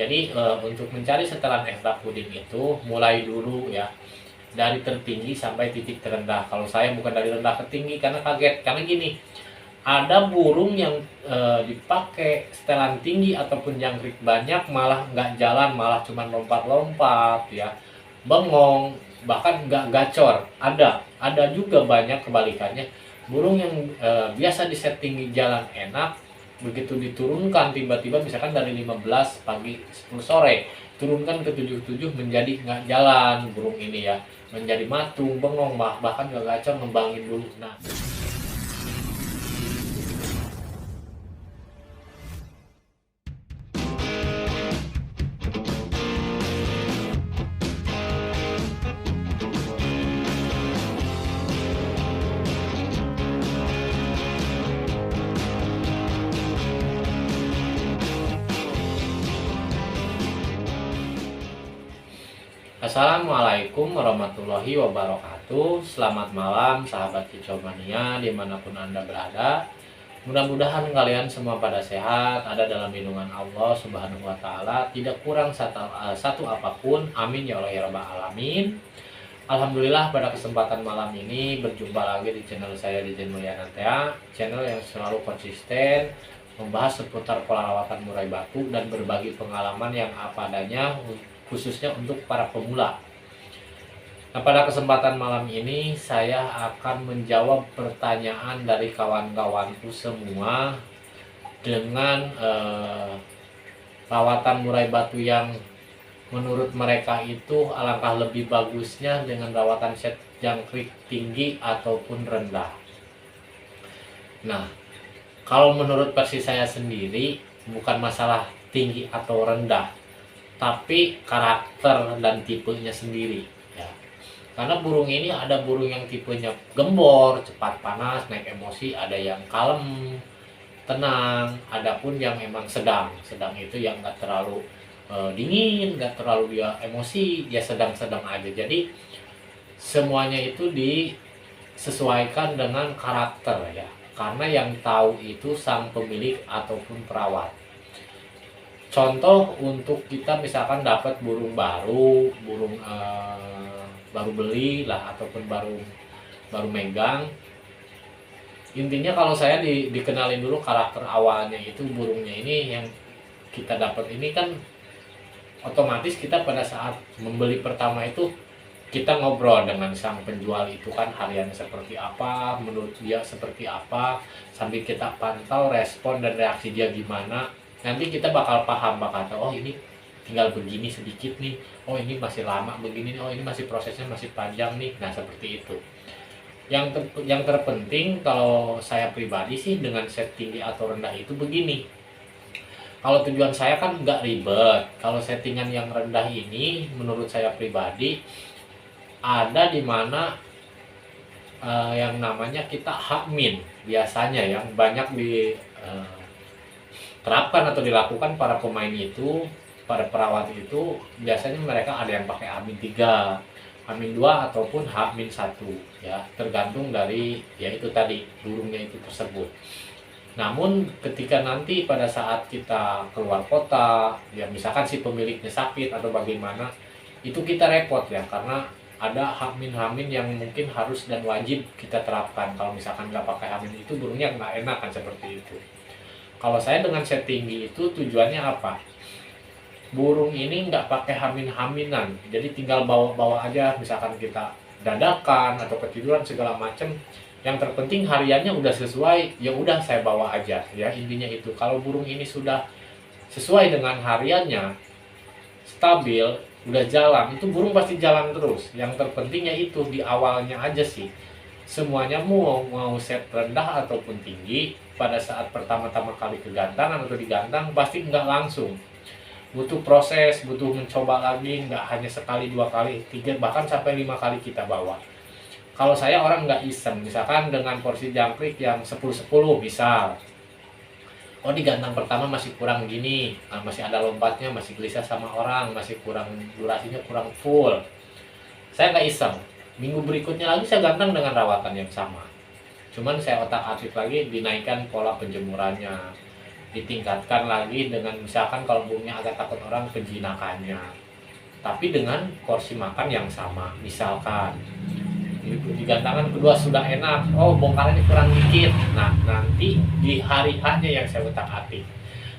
Jadi untuk mencari setelan ekstra puding itu mulai dulu ya dari tertinggi sampai titik terendah. Kalau saya bukan dari rendah ke tinggi karena kaget. Karena gini, ada burung yang dipakai setelan tinggi ataupun jangkrik banyak malah nggak jalan, malah cuma lompat-lompat ya, bengong, bahkan nggak gacor. Ada juga banyak kebalikannya, burung yang biasa disetting jalan enak, begitu diturunkan tiba-tiba misalkan dari 15 pagi 10 sore turunkan ke 77 menjadi nggak jalan burung ini ya, menjadi matung, bengong, bahkan nggak gacor, ngembangin dulu. Nah, Assalamualaikum warahmatullahi wabarakatuh. Selamat malam sahabat kicomania dimanapun Anda berada. Mudah-mudahan kalian semua pada sehat, ada dalam lindungan Allah Subhanahu wa Ta'ala, tidak kurang satu apapun. Amin ya Allah ya Rabbal Alamin. Alhamdulillah, pada kesempatan malam ini berjumpa lagi di channel saya, di Mulyana, channel yang selalu konsisten membahas seputar pola rawatan murai batu dan berbagi pengalaman yang apa adanya, khususnya untuk para pemula. Nah, pada kesempatan malam ini saya akan menjawab pertanyaan dari kawan-kawanku semua dengan rawatan murai batu yang menurut mereka itu alangkah lebih bagusnya dengan rawatan set jangkrik tinggi ataupun rendah. Nah, kalau menurut versi saya sendiri bukan masalah tinggi atau rendah, tapi karakter dan tipenya sendiri ya. Karena burung ini ada burung yang tipenya gembor, cepat panas, naik emosi, ada yang kalem, tenang, ada pun yang emang sedang itu yang nggak terlalu dingin, nggak terlalu dia emosi, dia sedang-sedang aja. Jadi semuanya itu disesuaikan dengan karakter ya, karena yang tahu itu sang pemilik ataupun perawat. Contoh untuk kita misalkan dapat burung baru, baru beli lah ataupun baru megang. Intinya kalau saya dikenalin dulu karakter awalnya itu burungnya ini yang kita dapat ini kan otomatis kita pada saat membeli pertama itu kita ngobrol dengan sang penjual itu kan hariannya seperti apa, menurut dia seperti apa, sambil kita pantau respon dan reaksi dia gimana. Nanti kita bakal paham, oh ini tinggal begini sedikit nih, oh ini masih lama begini, oh ini masih prosesnya masih panjang nih. Nah seperti itu. Yang terpenting kalau saya pribadi sih dengan set tinggi atau rendah itu begini. Kalau tujuan saya kan nggak ribet. Kalau settingan yang rendah ini menurut saya pribadi ada di mana yang namanya kita hakmin biasanya yang banyak di terapkan atau dilakukan para pemain itu, para perawat itu biasanya mereka ada yang pakai H-3, H-2 ataupun H-1 ya, tergantung dari ya itu tadi burungnya itu tersebut. Namun ketika nanti pada saat kita keluar kota ya, misalkan si pemiliknya sakit atau bagaimana, itu kita repot ya, karena ada H-H- yang mungkin harus dan wajib kita terapkan. Kalau misalkan nggak pakai H- itu burungnya nggak enak kan, seperti itu. Kalau saya dengan set tinggi itu tujuannya apa? Burung ini nggak pakai hamin-haminan, jadi tinggal bawa-bawa aja. Misalkan kita dadakan atau ketiduran segala macam, yang terpenting hariannya udah sesuai, ya udah saya bawa aja ya, intinya itu. Kalau burung ini sudah sesuai dengan hariannya, stabil, udah jalan, itu burung pasti jalan terus. Yang terpentingnya itu di awalnya aja sih. Semuanya mau set rendah ataupun tinggi, pada saat pertama-tama kali kegantangan atau digantang pasti nggak langsung, butuh proses, butuh mencoba lagi, nggak hanya sekali, dua kali, tiga, bahkan sampai 5 kali kita bawa. Kalau saya orang nggak iseng, misalkan dengan porsi jangkrik yang 10-10 misal, oh di gantang pertama masih kurang gini, masih ada lompatnya, masih gelisah sama orang, masih kurang durasinya, kurang full, saya nggak iseng, minggu berikutnya lagi saya gantang dengan rawatan yang sama, cuman saya otak atik lagi, dinaikkan pola penjemurannya, ditingkatkan lagi dengan misalkan kalau burungnya agak takut orang, penjinakannya, tapi dengan porsi makan yang sama. Misalkan di gantangan kedua sudah enak, oh bongkarannya kurang dikit, nah nanti di hari H-nya yang saya utak-atik.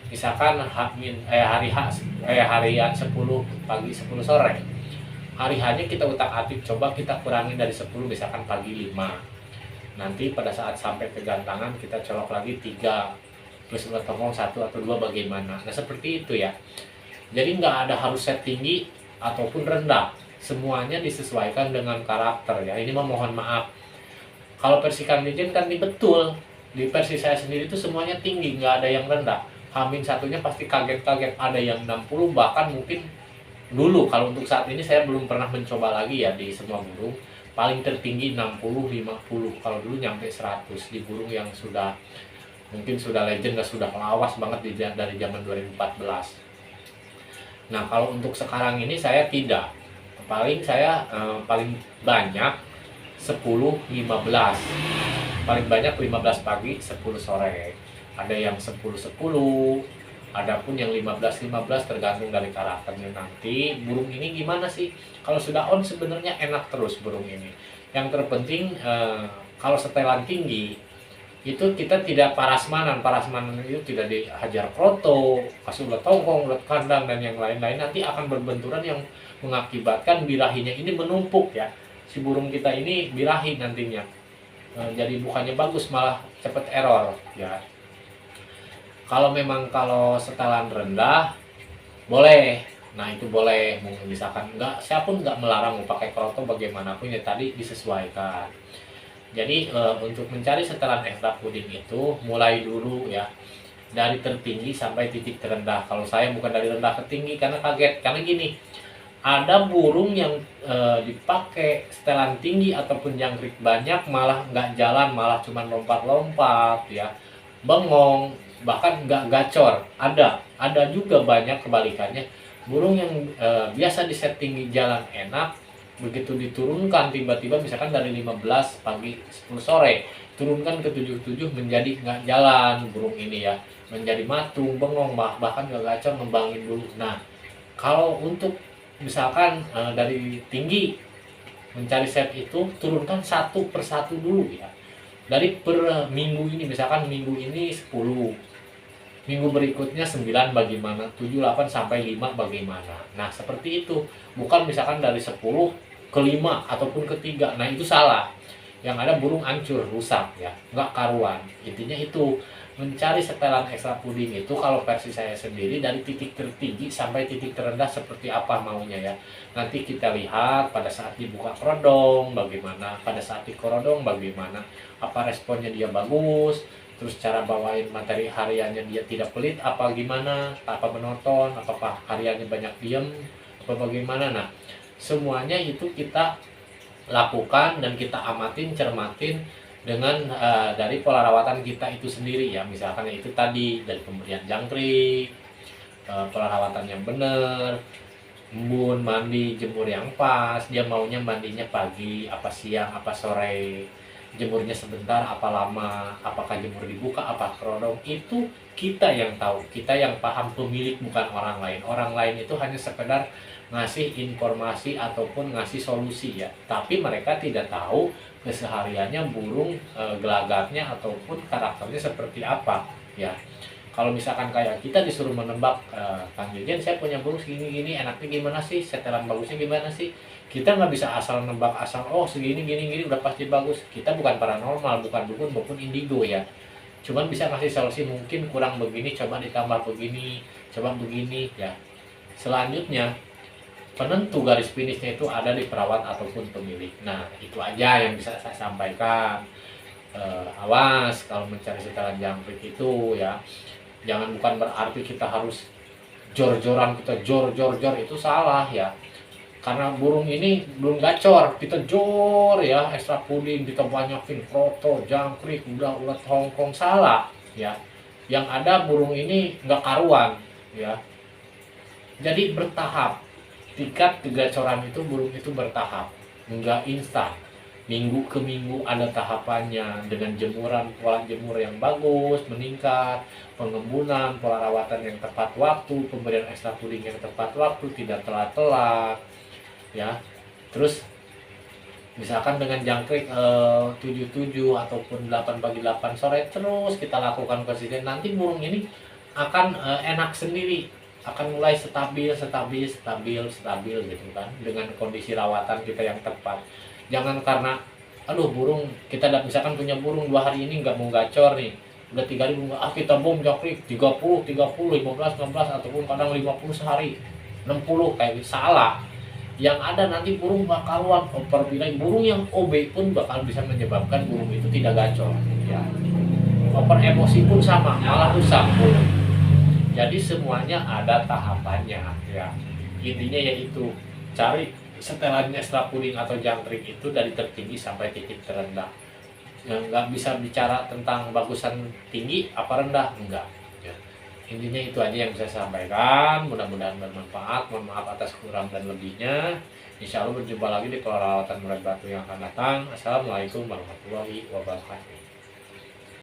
Misalkan harian 10 pagi 10 sore, hari H-nya kita utak-atik, coba kita kurangi dari 10, misalkan pagi 5, nanti pada saat sampai ke gantangan kita colok lagi 3, terus ulat tongkong 1 atau 2, bagaimana. Nah seperti itu ya, jadi nggak ada harus set tinggi ataupun rendah, semuanya disesuaikan dengan karakter ya. Ini mohon maaf, kalau versi Kang Jejen kan betul, di versi saya sendiri itu semuanya tinggi, nggak ada yang rendah. Hamin satunya pasti kaget-kaget, ada yang 60, bahkan mungkin dulu, kalau untuk saat ini saya belum pernah mencoba lagi ya di semua burung, paling tertinggi 60, 50, kalau dulu nyampe 100 di burung yang sudah mungkin sudah legend dan sudah lawas banget dari zaman 2014. Nah kalau untuk sekarang ini saya tidak, paling banyak 10, 15, paling banyak 15 pagi 10 sore, ada yang 10, 10, ada pun yang 15, 15, tergantung dari karakternya. Nanti burung ini gimana sih, kalau sudah on sebenarnya enak terus burung ini. Yang terpenting kalau setelan tinggi itu kita tidak parasmanan itu tidak dihajar kroto, kasih ulat tongkong, ulat kandang dan yang lain-lain, nanti akan berbenturan yang mengakibatkan birahinya ini menumpuk ya. Si burung kita ini birahi nantinya, jadi bukannya bagus malah cepet error ya. Kalau memang kalau setelan rendah boleh, nah itu boleh, misalkan enggak, saya pun nggak melarang mau pakai kroto bagaimanapun ya, tadi disesuaikan. Jadi untuk mencari setelan ekstra puding itu mulai dulu ya, dari tertinggi sampai titik terendah. Kalau saya bukan dari rendah ke tinggi karena kaget, karena gini, ada burung yang dipakai setelan tinggi ataupun jangkrik banyak malah nggak jalan, malah cuma lompat-lompat ya, bengong, bahkan nggak gacor. Ada juga banyak kebalikannya, burung yang biasa di set tinggi jalan enak, begitu diturunkan tiba-tiba misalkan dari 15 pagi 10 sore turunkan ke 77 menjadi nggak jalan burung ini ya, menjadi matung, bengong, bahkan nggak gacor, ngembangin dulu. Nah kalau untuk misalkan dari tinggi mencari set itu, turunkan satu persatu dulu ya, dari per minggu ini, misalkan minggu ini 10, minggu berikutnya 9 bagaimana, 7, 8 sampai 5 bagaimana. Nah seperti itu, bukan misalkan dari 10 ke 5 ataupun ke 3, nah itu salah, yang ada burung hancur, rusak ya, nggak karuan. Intinya itu, mencari setelan ekstra puding itu kalau versi saya sendiri dari titik tertinggi sampai titik terendah seperti apa maunya ya. Nanti kita lihat pada saat dibuka kerodong bagaimana, pada saat dikorodong bagaimana, apa responnya dia bagus, terus cara bawain materi hariannya dia tidak pelit apa gimana, apa menonton, apakah hariannya banyak diem apa bagaimana. Nah semuanya itu kita lakukan dan kita amatin, cermatin dengan dari pola rawatan kita itu sendiri ya. Misalkan itu tadi dari pemberian jangkrik, pola rawatan yang benar, embun, mandi, jemur yang pas, dia maunya mandinya pagi, apa siang, apa sore, jemurnya sebentar, apa lama, apakah jemur dibuka, apa kerodong, itu kita yang tahu, kita yang paham, pemilik, bukan orang lain. Orang lain itu hanya sekedar ngasih informasi ataupun ngasih solusi ya, tapi mereka tidak tahu kesehariannya burung, gelagatnya ataupun karakternya seperti apa ya. Kalau misalkan kayak kita disuruh menebak, Kang Jejen saya punya burung segini-gini, enaknya gimana sih, setelan bagusnya gimana sih, kita nggak bisa asal nebak, asal oh segini gini udah pasti bagus. Kita bukan paranormal, bukan dukun maupun indigo ya, cuman bisa kasih solusi, mungkin kurang begini, coba ditambah begini, coba begini ya. Selanjutnya penentu garis finishnya itu ada di perawat ataupun pemilik. Nah itu aja yang bisa saya sampaikan. Awas kalau mencari setelan jangkrik itu ya, jangan, bukan berarti kita harus jor-joran, kita jor itu salah ya. Karena burung ini belum gacor kita jor ya, ekstra puding kita banyakin kroto, jangkrik, ulat Hongkong, salah ya. Yang ada burung ini nggak karuan ya. Jadi bertahap, tingkat kegacoran itu burung itu bertahap, nggak instan. minggu ke minggu ada tahapannya, dengan jemuran, pola jemur yang bagus meningkat, pengembunan, pola rawatan yang tepat waktu, pemberian ekstra puding yang tepat waktu, tidak telat-telat ya. Terus misalkan dengan jangkrik 77 ataupun 8 pagi 8 sore terus kita lakukan konsisten, nanti burung ini akan enak sendiri, akan mulai stabil gitu kan, dengan kondisi rawatan kita yang tepat. Jangan karena aduh burung kita misalkan punya burung 2 hari ini nggak mau gacor nih, udah 3 hari bunga, kita bom jangkrik 30 15 16 ataupun kadang 50 sehari 60, kayak gitu. Salah. Yang ada nanti burung bakalan overpilai, burung yang OB pun bakal bisa menyebabkan burung itu tidak gacor ya. Over emosi pun sama, malah rusak burung. Jadi semuanya ada tahapannya ya. Intinya yaitu cari setelan ekstra puding atau jangkrik itu dari tertinggi sampai titik terendah. Nggak bisa bicara tentang bagusan tinggi apa rendah, enggak ya. Intinya itu aja yang bisa saya sampaikan, mudah-mudahan bermanfaat. Mohon maaf atas kurang dan lebihnya. Insya Allah berjumpa lagi di perawatan murai batu yang akan datang. Assalamualaikum warahmatullahi wabarakatuh.